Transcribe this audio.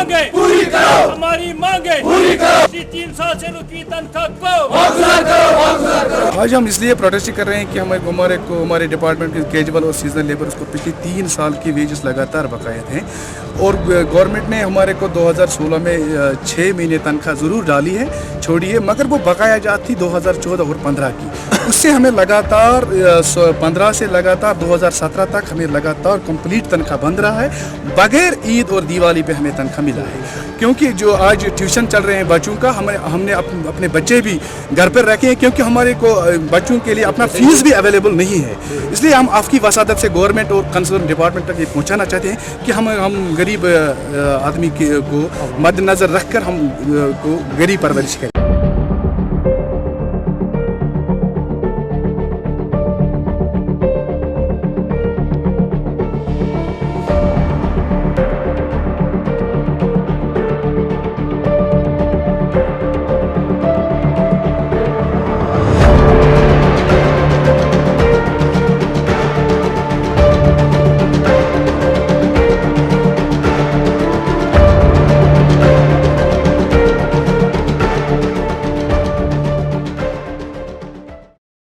मांगे पूरी करो, हमारी मांगे पूरी करो, 3 साल से रुकी तनख्वाह को वापस करो। आज हम इसलिए प्रोटेस्ट कर रहे हैं कि हमारे डिपार्टमेंट के कैजुअल और सीजनल लेबर्स को पिछले 3 साल की वेजेस लगातार बकायद हैं और गवर्नमेंट ने हमारे को 2016 में 6 महीने तनख्वाह ज़रूर डाली है, छोड़ी है, मगर वो बकाया जात थी 2014 और 15 की। उससे हमें लगातार 15 से लगातार 2017 तक हमें लगातार कंप्लीट तनख्वाह बंद रहा है। बगैर ईद और दिवाली पे हमें तनख्वाह मिला है, क्योंकि जो आज ट्यूशन चल रहे हैं बच्चों का, हमने अपने बच्चे भी घर पर रखे हैं, क्योंकि हमारे को बच्चों के लिए अपना फीस भी अवेलेबल नहीं है। इसलिए हम आपकी वसादत से गवर्नमेंट और कंसर्न डिपार्टमेंट तक ये पहुँचाना चाहते हैं कि हम गरीब आदमी को मद्देनज़र रख कर हम को गरीब परवरिश करें।